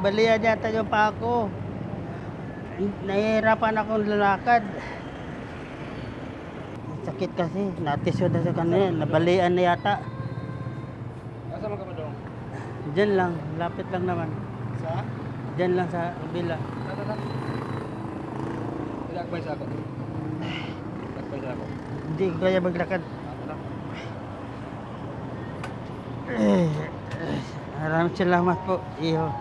nabalian yata yung pa ako. Nahihirapan akong lalakad. Sakit kasi, natisod na sa kanila, nabalian na yata. Asa man ka ba dong? Diyan lang, lapit lang naman. Sa? Diyan lang sa kabila. Ilagbay sa ako. Ilagbay sa ako. Hindi ko kaya maglakad. Maraming salamat po, iyo.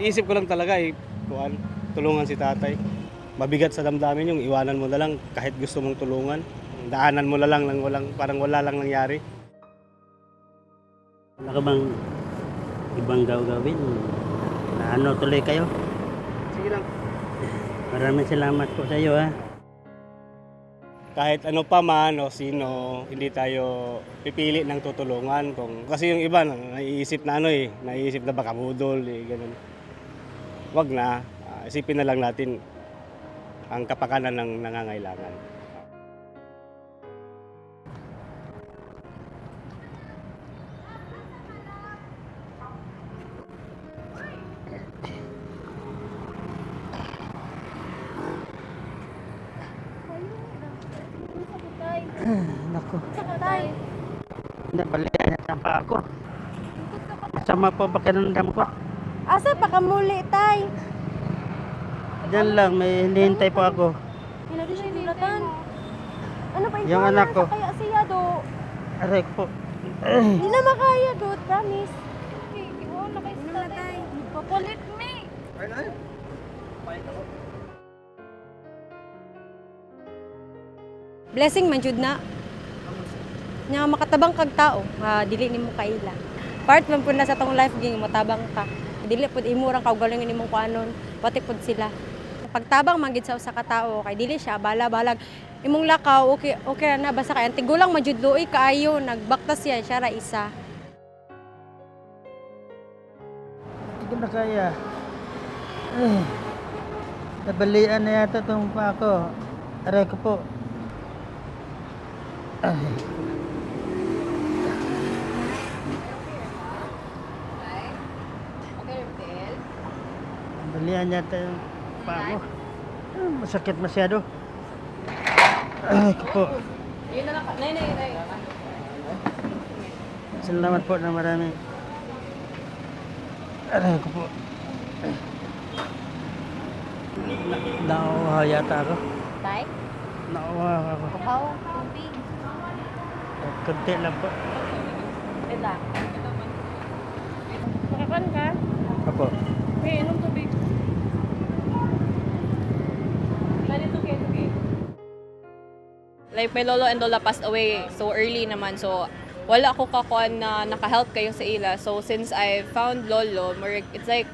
Isip ko lang talaga tulungan si tatay. Mabigat sa damdamin yung iwanan mo na lang kahit gusto mong tulungan. Daanan mo na lang nang parang wala lang nangyari. Wala ka bang ibang gawin? Na ano tuloy kayo? Sige lang. Maraming salamat po sa iyo, ha. Kahit ano pa man o sino, hindi tayo pipili ng tutulungan. Kasi yung iba, naiisip na naiisip na baka budol, ganun. Wag na, isipin na lang natin ang kapakanan ng nangangailangan. Naku, Tay, nabalian yata pa ako. Masama po pakiramdam ko. asa pa ka muli, tay? Diyan lang, may hinihintay po ako. Hindi siya nilatan. Ano pa Yung anak ko. Kaya siya do. Aray ko po. Hindi na makaya do, promise. Papalit me. Blessing man jud na. Nya makatabang kag tao, dili nimo kaila. Part man pud na sa tong life ging matabang ka. Dili pud imo rang kaugalingin imong kuanon, pati pud sila. Pagtabang man gid sa usa ka tawo kay dili siya bala-balag. Imong lakaw okay na basta kay antigulang man jud luoy kaayo nagbaktas siya ra isa. Hindi ko na kaya. Nabalian na yata itong pa ako. Aray ko po. Nabalian yata yung pa ako. Masakit masyado. Aray ko po. Yun na lang. Nay. Salamat po na marami. Aray ko po. Nauuhaw yata ako. Tay? Nauuhaw ako. How? Tubig. Kunti lang po. Ila. Makakan ka? Apo. May inom tubig. Like my lolo and lola passed away so early naman, so wala ako kakuan na naka-help kayo sa ila. So since I found lolo, it's like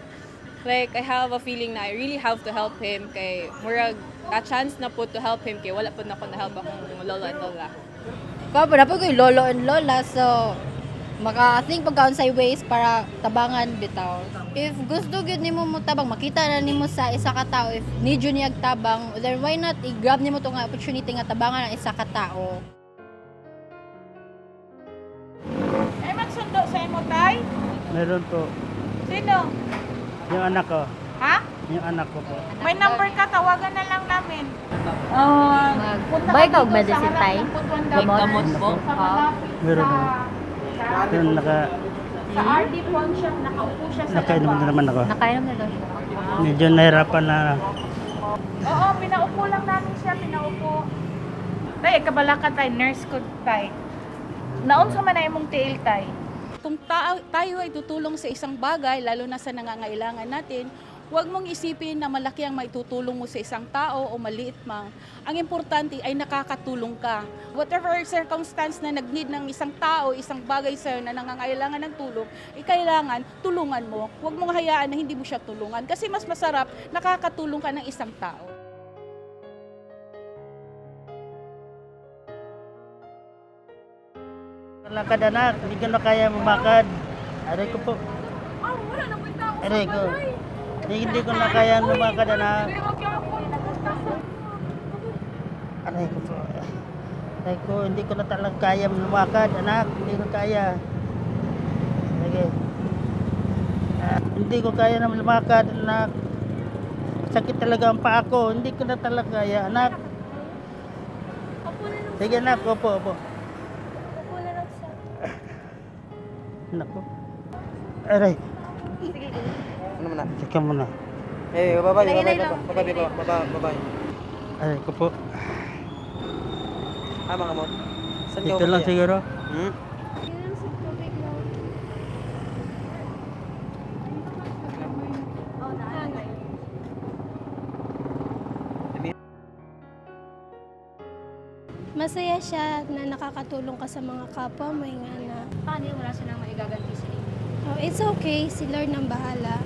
I have a feeling na I really have to help him kay murag a chance na po to help him kay wala po na ako na-help akong lolo and lola. Ko pa ko lolo and lola, so maka-think pagkaon sa ways para tabangan bitaw. If gusto gyud nimo mo tabang, makita na nimo sa isa ka tawo, if need yun niyag tabang, then why not i-grab nimo tong opportunity nga tabangan ang isa ka tawo. Ay magsundo sa imo tay? Meron po. Sino? Yung anak ko. Ha? Yung anak ko po. May number ka, tawagan na lang namin. Bay ka og medicine tay? Gamot po? Meron po. Yung Sa RD Pawn Shop, nakaupo siya sa nakainom na naman ako. Nakainom na daw siya. Medyo nahirapan na. Oo, pinaupo lang namin siya, pinaupo. Tay, kabala ka tay, nurse ko tay. Naon sa man na imong tiil tay? Kung tayo ay tutulong sa isang bagay, lalo na sa nangangailangan natin, huwag mong isipin na malaki ang maitutulong mo sa isang tao o maliit mang. Ang importante ay nakakatulong ka. Whatever circumstance na nag-need ng isang tao, isang bagay sa'yo na nangangailangan ng tulong, kailangan tulungan mo. Huwag mong hayaan na hindi mo siya tulungan. Kasi mas masarap, nakakatulong ka ng isang tao. Lakad anak, hindi ko na kaya mamakad. Aray ko po. Aray ko. Hindi ko na kaya lumakad, anak. Aray ko po. Aray ko, hindi ko na talaga kaya lumakad, anak. Hindi ko kaya. Sige. Hindi ko kaya na lumakad, anak. Sakit talaga ang paa ko. Hindi ko na talaga kaya, anak. Sige, anak. Opo. Anak ko. Aray. Ano muna? Teka muna. Babay. Aray ko po. Mga amor. Saan ka Dito lang umiyak? siguro. Hmm? Masaya siya na nakakatulong ka sa mga kapwa mo nga na. Paano yung wala silang maigaganti sa inyo? Oh, it's okay, si Lord nang bahala.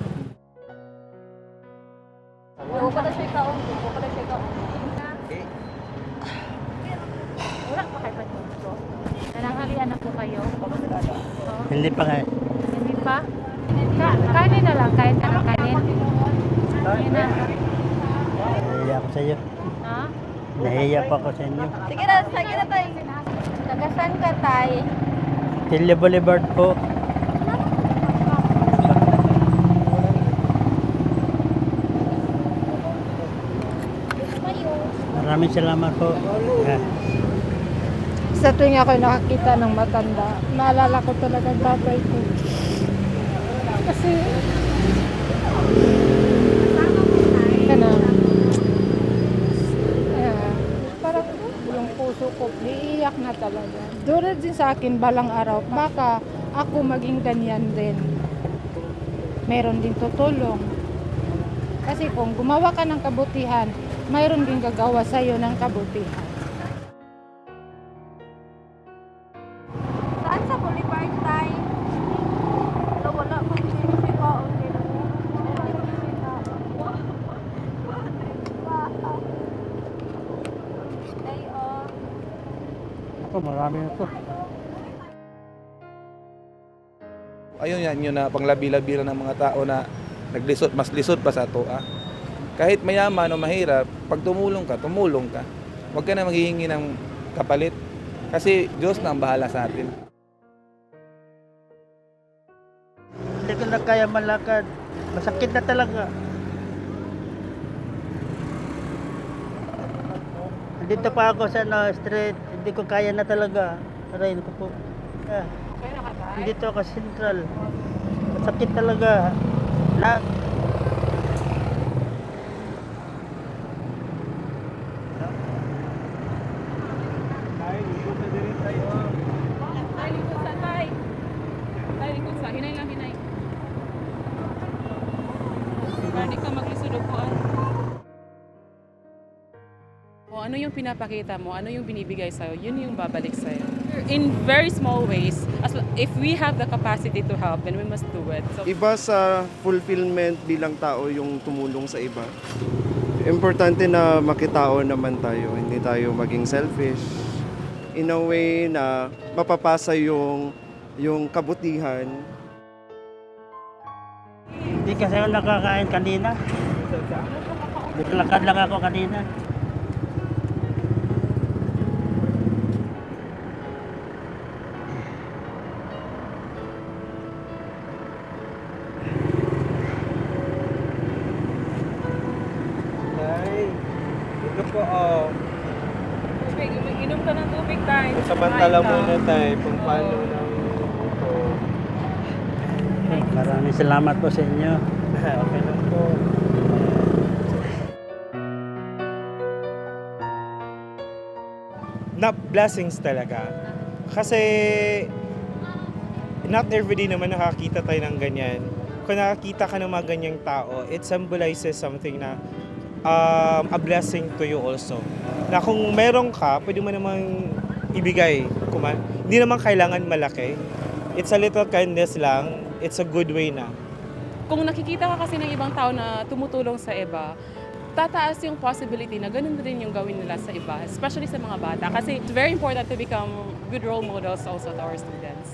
Nananghalian na po kayo? Hindi pa nga. Hindi pa? Kanin na lang, kahit anong kanin. Yun na. Nahiya ako sa iyo. Ha? Nahiya pa ako sa inyo. Sige na tayo. Tagasan ka tayo. Tilya Boulevard po. Maraming salamat po. Sa tuwing ako nakakita ng matanda, naalala ko talaga ang tatay ko. Kasi, parang yung puso ko, iiyak na talaga. Doon din sa akin balang araw, baka ako maging ganyan din. Meron din tutulong. Kasi kung gumawa ka ng kabutihan, mayroon din gagawa sa'yo ng kabutihan. Saan sa Boulevard tayo? Wala pa si Kaon. Ako, marami na to. Ayun yan yun na panglabi-labi ng mga tao na naglisod, mas lisod pa sa toa. Kahit mayaman o mahirap, pag tumulong ka. Huwag ka na maghihingi ng kapalit. Kasi Diyos na ang bahala sa atin. Hindi ko na kaya malakad. Masakit na talaga. Dito pa ako sa street. Hindi ko kaya na talaga. Aray ko po. Dito ako central. Masakit talaga. Hinay lang, hinay. Hindi ka maglisod po. O ano yung pinapakita mo, ano yung binibigay sa'yo, yun yung babalik sa'yo. In very small ways, if we have the capacity to help, then we must do it. So, Iba sa fulfillment bilang tao yung tumulong sa iba. Importante na makitao naman tayo, hindi tayo maging selfish. In a way na mapapasa yung kabutihan. Hindi kasi ako nakakain kanina. Naglakad lang ako kanina. Ito po, inom ka ng tubig tayo. samantala muna tayo kung paano lang ito. Maraming salamat po sa inyo. Okay lang po. Blessings talaga. Kasi not everyday naman nakakita tayo ng ganyan. Kung nakakita ka ng mga ganyang tao, it symbolizes something na a blessing to you also. Na kung meron ka, pwede mo namang ibigay. Hindi naman kailangan malaki. It's a little kindness lang. It's a good way na. Kung nakikita ka kasi ng ibang tao na tumutulong sa iba, tataas yung possibility na ganun din yung gawin nila sa iba, especially sa mga bata. Kasi it's very important to become good role models also to our students.